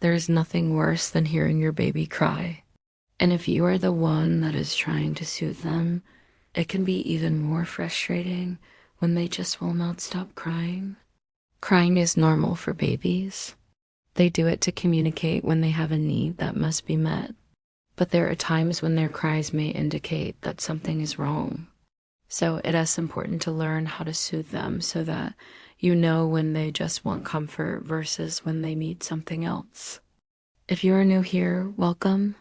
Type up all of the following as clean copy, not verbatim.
There is nothing worse than hearing your baby cry. And if you are the one that is trying to soothe them, it can be even more frustrating when they just will not stop crying. Crying is normal for babies. They do it to communicate when they have a need that must be met. But there are times when their cries may indicate that something is wrong. So it is important to learn how to soothe them so that you know when they just want comfort versus when they need something else. If you are new here, welcome.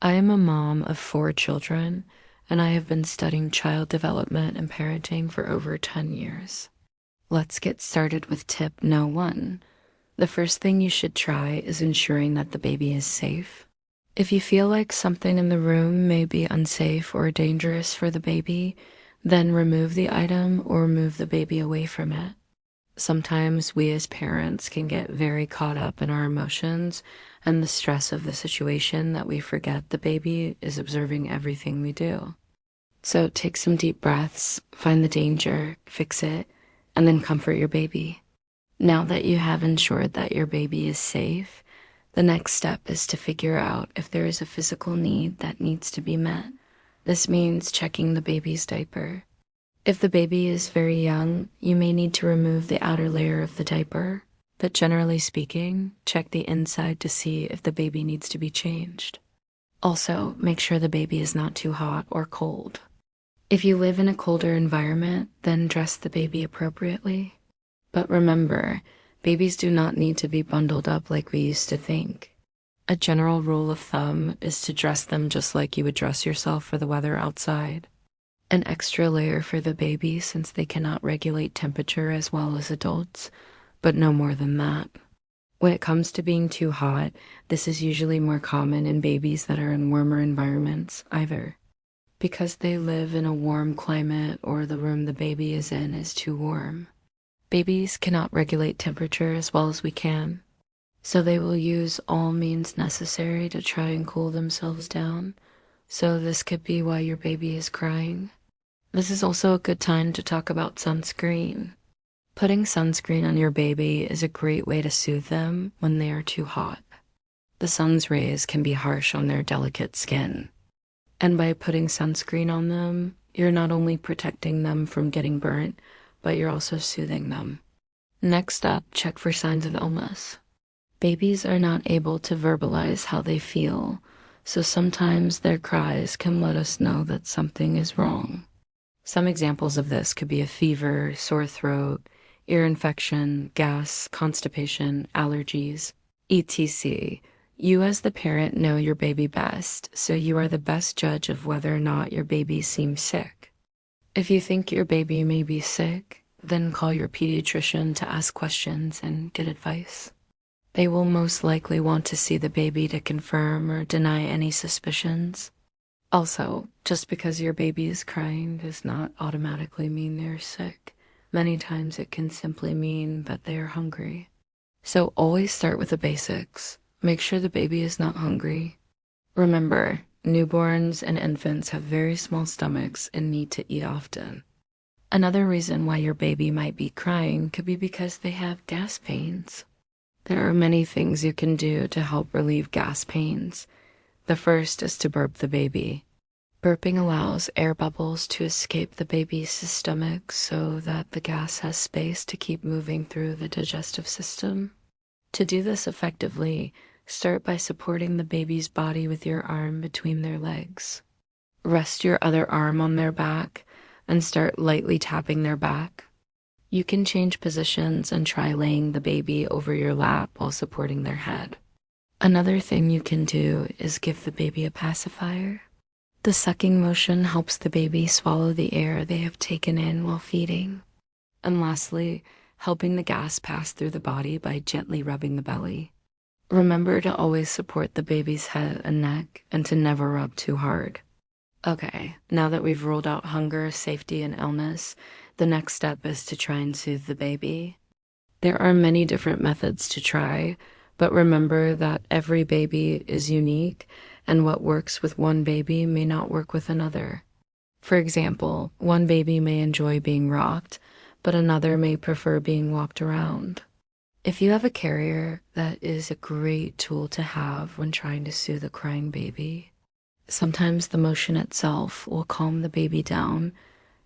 I am a mom of 4 children, and I have been studying child development and parenting for over 10 years. Let's get started with tip no. 1. The first thing you should try is ensuring that the baby is safe. If you feel like something in the room may be unsafe or dangerous for the baby, then remove the item or move the baby away from it. Sometimes we as parents can get very caught up in our emotions and the stress of the situation that we forget the baby is observing everything we do. So take some deep breaths, find the danger, fix it, and then comfort your baby. Now that you have ensured that your baby is safe, the next step is to figure out if there is a physical need that needs to be met. This means checking the baby's diaper. If the baby is very young, you may need to remove the outer layer of the diaper, but generally speaking, check the inside to see if the baby needs to be changed. Also, make sure the baby is not too hot or cold. If you live in a colder environment, then dress the baby appropriately. But remember, babies do not need to be bundled up like we used to think. A general rule of thumb is to dress them just like you would dress yourself for the weather outside. An extra layer for the baby since they cannot regulate temperature as well as adults, but no more than that. When it comes to being too hot, this is usually more common in babies that are in warmer environments either, because they live in a warm climate or the room the baby is in is too warm. Babies cannot regulate temperature as well as we can, so they will use all means necessary to try and cool themselves down. So this could be why your baby is crying. This is also a good time to talk about sunscreen. Putting sunscreen on your baby is a great way to soothe them when they are too hot. The sun's rays can be harsh on their delicate skin. And by putting sunscreen on them, you're not only protecting them from getting burnt, but you're also soothing them. Next up, check for signs of illness. Babies are not able to verbalize how they feel, so sometimes their cries can let us know that something is wrong. Some examples of this could be a fever, sore throat, ear infection, gas, constipation, allergies, etc. You as the parent know your baby best, so you are the best judge of whether or not your baby seems sick. If you think your baby may be sick, then call your pediatrician to ask questions and get advice. They will most likely want to see the baby to confirm or deny any suspicions. Also, just because your baby is crying does not automatically mean they're sick. Many times it can simply mean that they are hungry. So always start with the basics. Make sure the baby is not hungry. Remember, newborns and infants have very small stomachs and need to eat often. Another reason why your baby might be crying could be because they have gas pains. There are many things you can do to help relieve gas pains. The first is to burp the baby. Burping allows air bubbles to escape the baby's stomach so that the gas has space to keep moving through the digestive system. To do this effectively, start by supporting the baby's body with your arm between their legs. Rest your other arm on their back and start lightly tapping their back. You can change positions and try laying the baby over your lap while supporting their head. Another thing you can do is give the baby a pacifier. The sucking motion helps the baby swallow the air they have taken in while feeding. And lastly, helping the gas pass through the body by gently rubbing the belly. Remember to always support the baby's head and neck and to never rub too hard. Okay, now that we've ruled out hunger, safety, and illness, the next step is to try and soothe the baby. There are many different methods to try, but remember that every baby is unique, and what works with one baby may not work with another. For example, one baby may enjoy being rocked, but another may prefer being walked around. If you have a carrier, that is a great tool to have when trying to soothe a crying baby. Sometimes the motion itself will calm the baby down,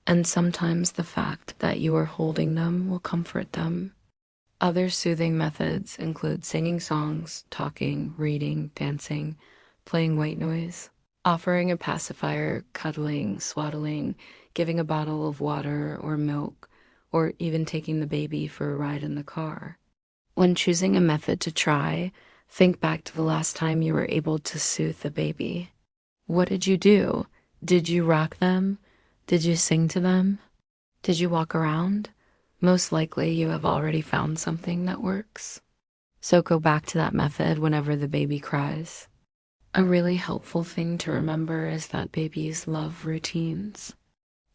and sometimes the fact that you are holding them will comfort them. Other soothing methods include singing songs, talking, reading, dancing, playing white noise, offering a pacifier, cuddling, swaddling, giving a bottle of water or milk, or even taking the baby for a ride in the car. When choosing a method to try, think back to the last time you were able to soothe the baby. What did you do? Did you rock them? Did you sing to them? Did you walk around? Most likely you have already found something that works. So go back to that method whenever the baby cries. A really helpful thing to remember is that babies love routines.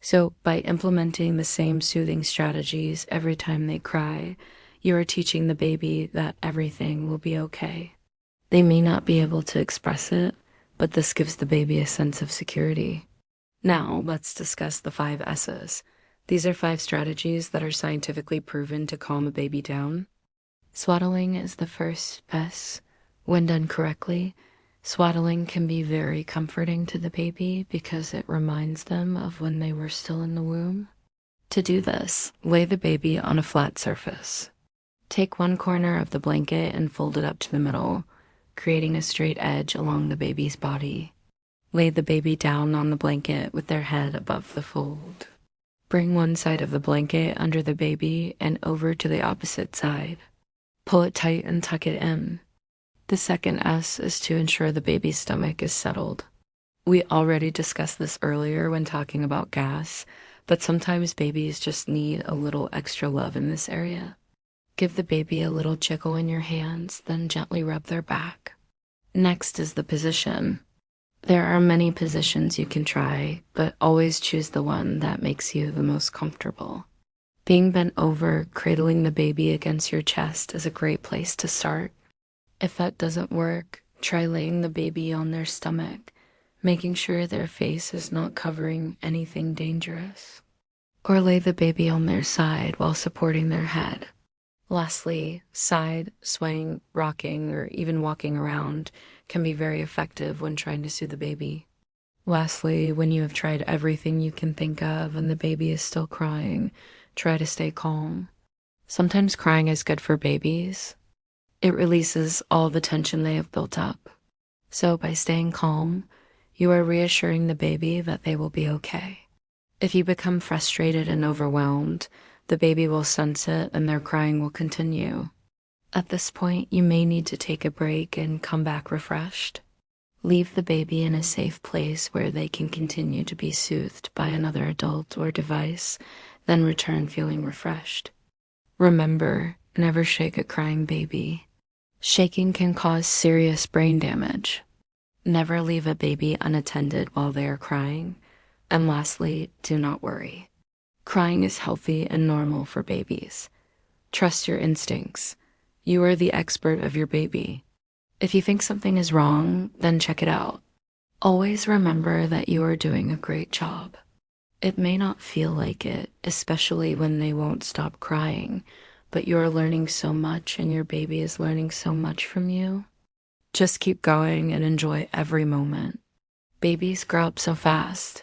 So by implementing the same soothing strategies every time they cry, you are teaching the baby that everything will be okay. They may not be able to express it, but this gives the baby a sense of security. Now, let's discuss the 5 S's. These are 5 strategies that are scientifically proven to calm a baby down. Swaddling is the first S. When done correctly, swaddling can be very comforting to the baby because it reminds them of when they were still in the womb. To do this, lay the baby on a flat surface. Take one corner of the blanket and fold it up to the middle, creating a straight edge along the baby's body. Lay the baby down on the blanket with their head above the fold. Bring one side of the blanket under the baby and over to the opposite side. Pull it tight and tuck it in. The second S is to ensure the baby's stomach is settled. We already discussed this earlier when talking about gas, but sometimes babies just need a little extra love in this area. Give the baby a little jiggle in your hands, then gently rub their back. Next is the position. There are many positions you can try, but always choose the one that makes you the most comfortable. Being bent over, cradling the baby against your chest is a great place to start. If that doesn't work, try laying the baby on their stomach, making sure their face is not covering anything dangerous. Or lay the baby on their side while supporting their head. Lastly, side, swaying, rocking, or even walking around can be very effective when trying to soothe the baby. Lastly, when you have tried everything you can think of and the baby is still crying, try to stay calm. Sometimes crying is good for babies. It releases all the tension they have built up. So by staying calm, you are reassuring the baby that they will be okay. If you become frustrated and overwhelmed, the baby will sense it and their crying will continue. At this point, you may need to take a break and come back refreshed. Leave the baby in a safe place where they can continue to be soothed by another adult or device, then return feeling refreshed. Remember, never shake a crying baby. Shaking can cause serious brain damage. Never leave a baby unattended while they are crying. And lastly, do not worry. Crying is healthy and normal for babies. Trust your instincts. You are the expert of your baby. If you think something is wrong, then check it out. Always remember that you are doing a great job. It may not feel like it, especially when they won't stop crying, but you are learning so much and your baby is learning so much from you. Just keep going and enjoy every moment. Babies grow up so fast.